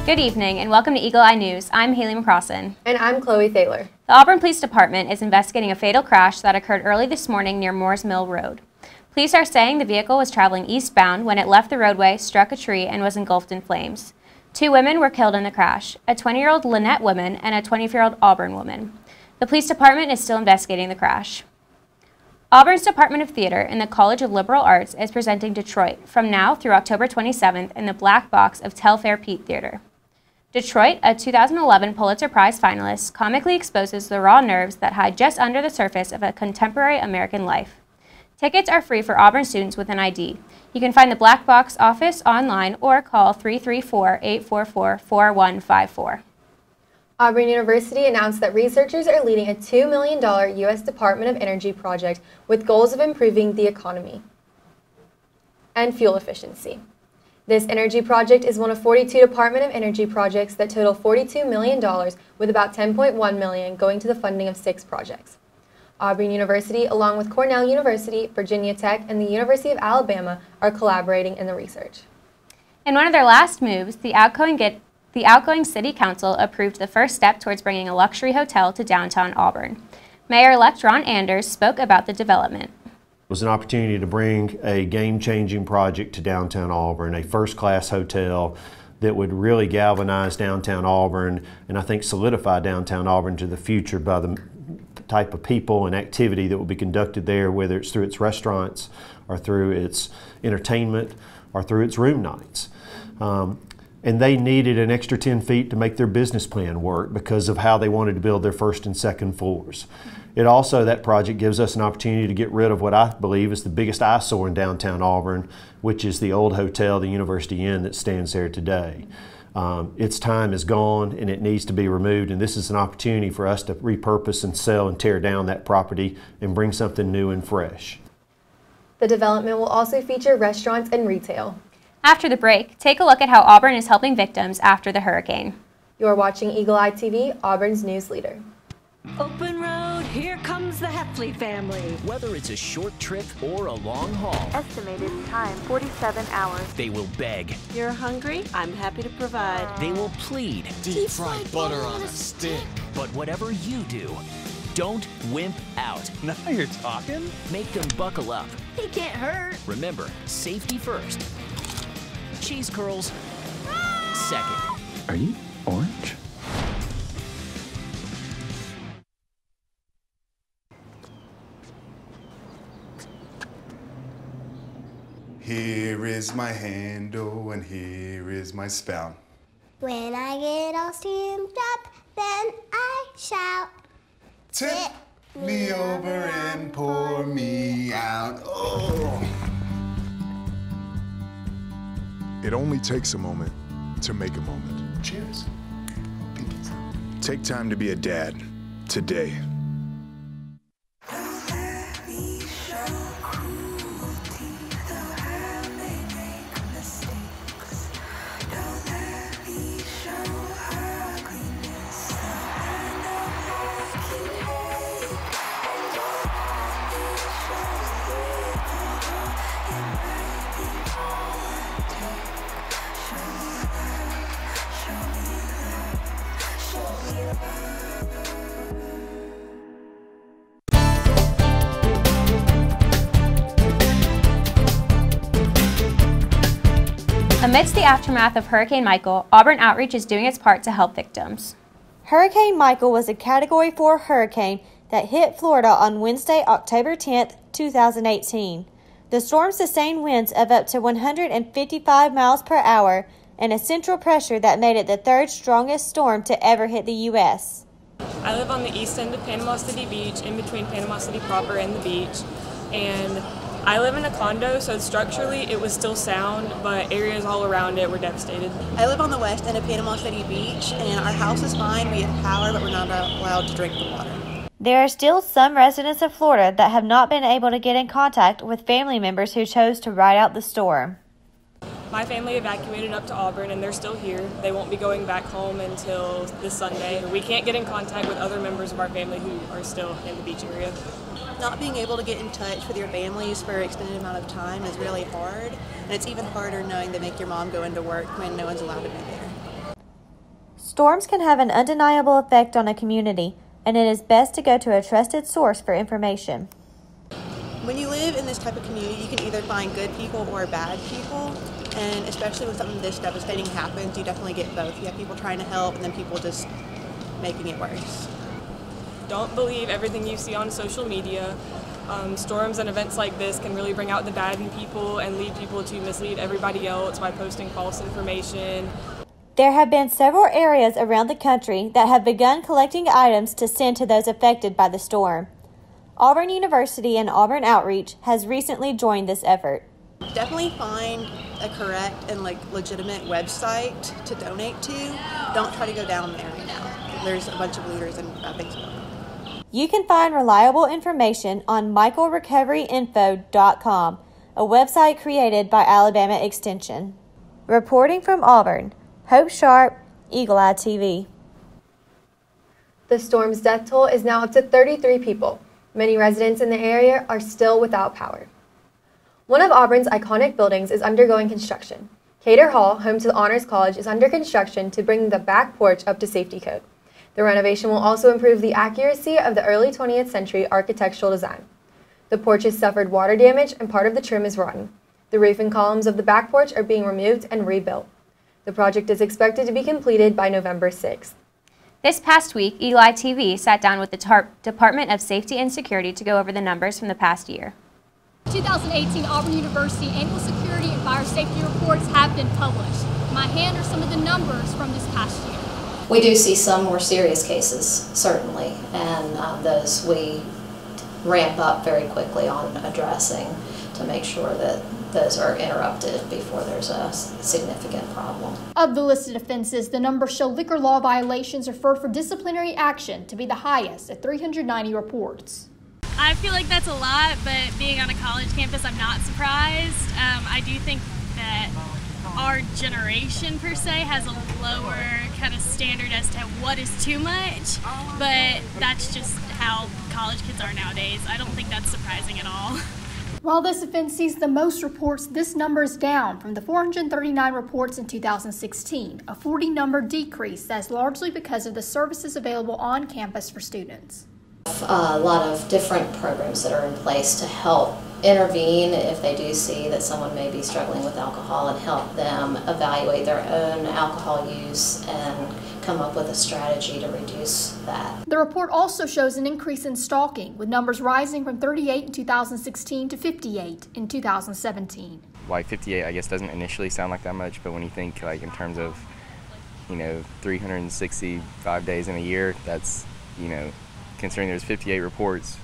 Good evening and welcome to Eagle Eye News. I'm Haley McCrossin. And I'm Chloe Thaler. The Auburn Police Department is investigating a fatal crash that occurred early this morning near Moores Mill Road. Police are saying the vehicle was traveling eastbound when it left the roadway, struck a tree, and was engulfed in flames. 2 women were killed in the crash, a 20-year-old Lynette woman and a 24-year-old Auburn woman. The police department is still investigating the crash. Auburn's Department of Theater in the College of Liberal Arts is presenting Detroit from now through October 27th in the Black Box of Telfair Pete Theater. Detroit, a 2011 Pulitzer Prize finalist, comically exposes the raw nerves that hide just under the surface of a contemporary American life. Tickets are free for Auburn students with an ID. You can find the Black Box office online or call 334-844-4154. Auburn University announced that researchers are leading a $2 million U.S. Department of Energy project with goals of improving the economy and fuel efficiency. This energy project is one of 42 Department of Energy projects that total $42 million, with about $10.1 million going to the funding of 6 projects. Auburn University, along with Cornell University, Virginia Tech, and the University of Alabama, are collaborating in the research. In one of their last moves, the outgoing City Council approved the first step towards bringing a luxury hotel to downtown Auburn. Mayor-elect Ron Anders spoke about the development. It was an opportunity to bring a game-changing project to downtown Auburn, a first-class hotel that would really galvanize downtown Auburn and I think solidify downtown Auburn to the future by the type of people and activity that will be conducted there, whether it's through its restaurants or through its entertainment or through its room nights. And they needed an extra 10 feet to make their business plan work because of how they wanted to build their first and second floors. It also, that project gives us an opportunity to get rid of what I believe is the biggest eyesore in downtown Auburn, which is the old hotel, the University Inn, that stands there today. Its time is gone and it needs to be removed, and this is an opportunity for us to repurpose and sell and tear down that property and bring something new and fresh. The development will also feature restaurants and retail. After the break, take a look at how Auburn is helping victims after the hurricane. You're watching Eagle Eye TV, Auburn's news leader. Open road, here comes the Heffley family. Whether it's a short trip or a long haul. Estimated time, 47 hours. They will beg. You're hungry? I'm happy to provide. They will plead. Deep fried butter on a stick. But whatever you do, don't wimp out. Now you're talking. Make them buckle up. He can't hurt. Remember, safety first. Cheese curls second. Are you orange? Here is my handle and here is my spout. When I get all steamed up, then I shout. Tip me over and pour me out. Oh. It only takes a moment to make a moment. Cheers. Take time to be a dad today. Amidst the aftermath of Hurricane Michael, Auburn Outreach is doing its part to help victims. Hurricane Michael was a Category 4 hurricane that hit Florida on Wednesday, October 10, 2018. The storm sustained winds of up to 155 miles per hour and a central pressure that made it the 3rd strongest storm to ever hit the U.S. I live on the east end of Panama City Beach, in between Panama City proper and the beach, and I live in a condo, so structurally it was still sound, but areas all around it were devastated. I live on the west end of Panama City Beach, and our house is fine. We have power, but we're not allowed to drink the water. There are still some residents of Florida that have not been able to get in contact with family members who chose to ride out the storm. My family evacuated up to Auburn, and they're still here. They won't be going back home until this Sunday. We can't get in contact with other members of our family who are still in the beach area. Not being able to get in touch with your families for an extended amount of time is really hard, and it's even harder knowing they make your mom go into work when no one's allowed to be there. Storms can have an undeniable effect on a community, and it is best to go to a trusted source for information. When you live in this type of community, you can either find good people or bad people, and especially when something this devastating happens, you definitely get both. You have people trying to help and then people just making it worse. Don't believe everything you see on social media. Storms and events like this can really bring out the bad in people and lead people to mislead everybody else by posting false information. There have been several areas around the country that have begun collecting items to send to those affected by the storm. Auburn University and Auburn Outreach has recently joined this effort. Definitely find a correct and legitimate website to donate to. Don't try to go down there right now. There's a bunch of leaders and things going on. You can find reliable information on michaelrecoveryinfo.com, a website created by Alabama Extension. Reporting from Auburn, Hope Sharp, Eagle Eye TV. The storm's death toll is now up to 33 people. Many residents in the area are still without power. One of Auburn's iconic buildings is undergoing construction. Cater Hall, home to the Honors College, is under construction to bring the back porch up to safety code. The renovation will also improve the accuracy of the early 20th century architectural design. The porch has suffered water damage and part of the trim is rotten. The roof and columns of the back porch are being removed and rebuilt. The project is expected to be completed by November 6th. This past week, Eagle Eye TV sat down with the Department of Safety and Security to go over the numbers from the past year. 2018 Auburn University Annual Security and Fire Safety Reports have been published. In my hand are some of the numbers from this past year. We do see some more serious cases, certainly, and those we ramp up very quickly on addressing to make sure that those are interrupted before there's a significant problem. Of the listed offenses, the numbers show liquor law violations referred for disciplinary action to be the highest at 390 reports. I feel like that's a lot, but being on a college campus, I'm not surprised. I do think that our generation, per se, has a lower kind of standard as to what is too much, but that's just how college kids are nowadays. I don't think that's surprising at all. While this offense sees the most reports, this number is down from the 439 reports in 2016, a 40-number decrease that's largely because of the services available on campus for students. A lot of different programs that are in place to help intervene if they do see that someone may be struggling with alcohol and help them evaluate their own alcohol use and come up with a strategy to reduce that. The report also shows an increase in stalking, with numbers rising from 38 in 2016 to 58 in 2017. Like 58, I guess, doesn't initially sound like that much, but when you think like in terms of, 365 days in a year, that's, considering there's 58 reports,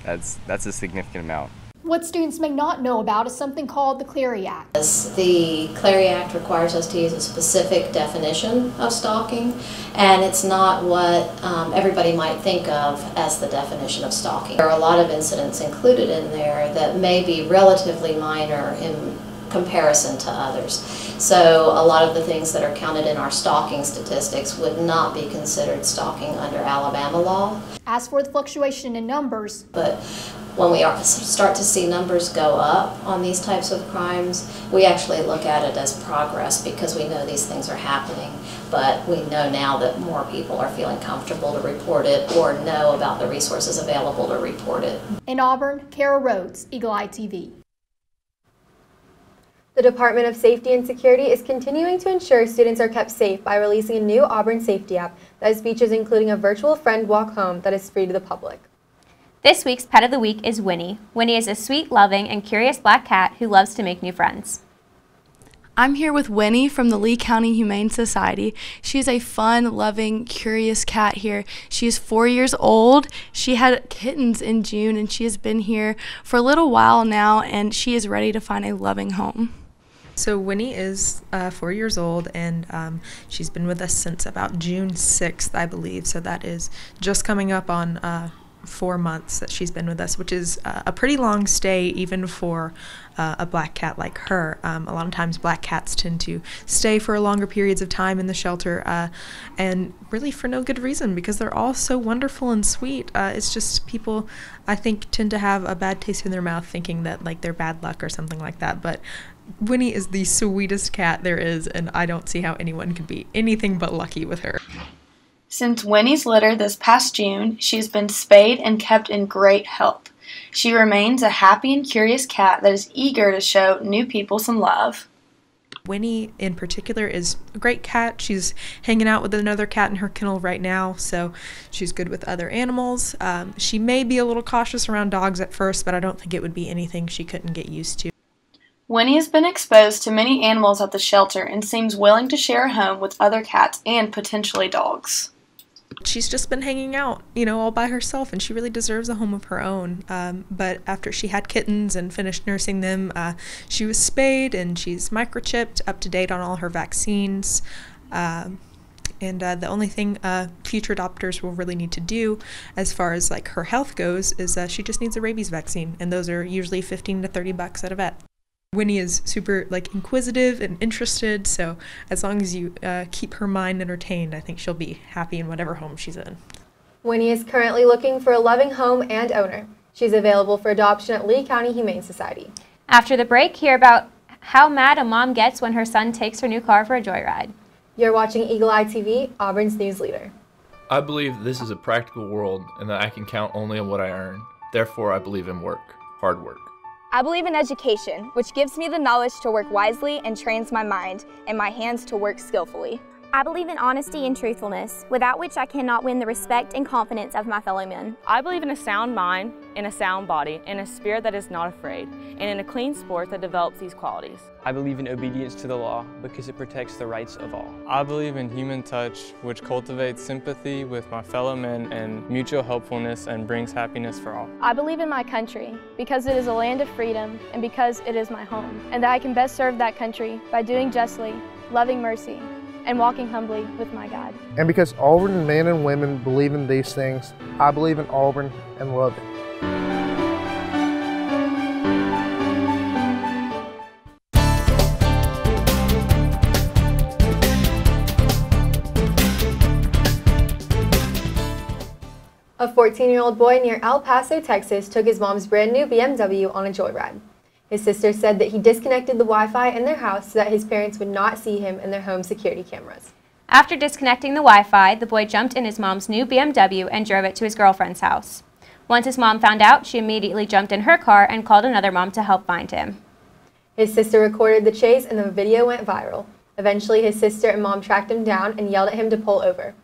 that's a significant amount. What students may not know about is something called the Clery Act. The Clery Act requires us to use a specific definition of stalking, and it's not what everybody might think of as the definition of stalking. There are a lot of incidents included in there that may be relatively minor in comparison to others. So a lot of the things that are counted in our stalking statistics would not be considered stalking under Alabama law. As for the fluctuation in numbers, but when we start to see numbers go up on these types of crimes, we actually look at it as progress because we know these things are happening. But we know now that more people are feeling comfortable to report it or know about the resources available to report it. In Auburn, Kara Rhodes, Eagle Eye TV. The Department of Safety and Security is continuing to ensure students are kept safe by releasing a new Auburn Safety app that has features including a virtual friend walk home that is free to the public. This week's Pet of the Week is Winnie. Winnie is a sweet, loving, and curious black cat who loves to make new friends. I'm here with Winnie from the Lee County Humane Society. She is a fun, loving, curious cat here. She is 4 years old. She had kittens in June, and she has been here for a little while now, and she is ready to find a loving home. So Winnie is 4 years old, and she's been with us since about June 6th, I believe. So that is just coming up on 4 months that she's been with us, which is a pretty long stay even for a black cat like her. A lot of times black cats tend to stay for longer periods of time in the shelter, and really for no good reason, because they're all so wonderful and sweet. It's just people, I think, tend to have a bad taste in their mouth thinking that like they're bad luck or something like that. But Winnie is the sweetest cat there is, and I don't see how anyone could be anything but lucky with her. Since Winnie's litter this past June, she's been spayed and kept in great health. She remains a happy and curious cat that is eager to show new people some love. Winnie in particular is a great cat. She's hanging out with another cat in her kennel right now, so she's good with other animals. She may be a little cautious around dogs at first, but I don't think it would be anything she couldn't get used to. Winnie has been exposed to many animals at the shelter and seems willing to share a home with other cats and potentially dogs. She's just been hanging out, all by herself, and she really deserves a home of her own. But after she had kittens and finished nursing them, she was spayed and she's microchipped, up to date on all her vaccines. And the only thing future adopters will really need to do as far as like her health goes is she just needs a rabies vaccine, and those are usually $15 to $30 at a vet. Winnie is super inquisitive and interested, so as long as you keep her mind entertained, I think she'll be happy in whatever home she's in. Winnie is currently looking for a loving home and owner. She's available for adoption at Lee County Humane Society. After the break, hear about how mad a mom gets when her son takes her new car for a joyride. You're watching Eagle Eye TV, Auburn's news leader. I believe this is a practical world and that I can count only on what I earn. Therefore, I believe in work, hard work. I believe in education, which gives me the knowledge to work wisely and trains my mind and my hands to work skillfully. I believe in honesty and truthfulness, without which I cannot win the respect and confidence of my fellow men. I believe in a sound mind, in a sound body, in a spirit that is not afraid, and in a clean sport that develops these qualities. I believe in obedience to the law because it protects the rights of all. I believe in human touch, which cultivates sympathy with my fellow men and mutual helpfulness and brings happiness for all. I believe in my country because it is a land of freedom and because it is my home, and that I can best serve that country by doing justly, loving mercy, and walking humbly with my God. And because Auburn men and women believe in these things, I believe in Auburn and love it. A 14-year-old boy near El Paso, Texas took his mom's brand new BMW on a joyride. His sister said that he disconnected the Wi-Fi in their house so that his parents would not see him in their home security cameras. After disconnecting the Wi-Fi, the boy jumped in his mom's new BMW and drove it to his girlfriend's house. Once his mom found out, she immediately jumped in her car and called another mom to help find him. His sister recorded the chase and the video went viral. Eventually, his sister and mom tracked him down and yelled at him to pull over.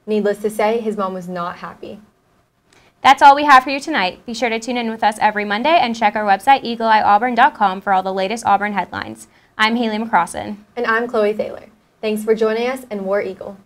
Needless to say, his mom was not happy. That's all we have for you tonight. Be sure to tune in with us every Monday and check our website, eagleeyeauburn.com, for all the latest Auburn headlines. I'm Haley McCrossin. And I'm Chloe Thaler. Thanks for joining us, and War Eagle.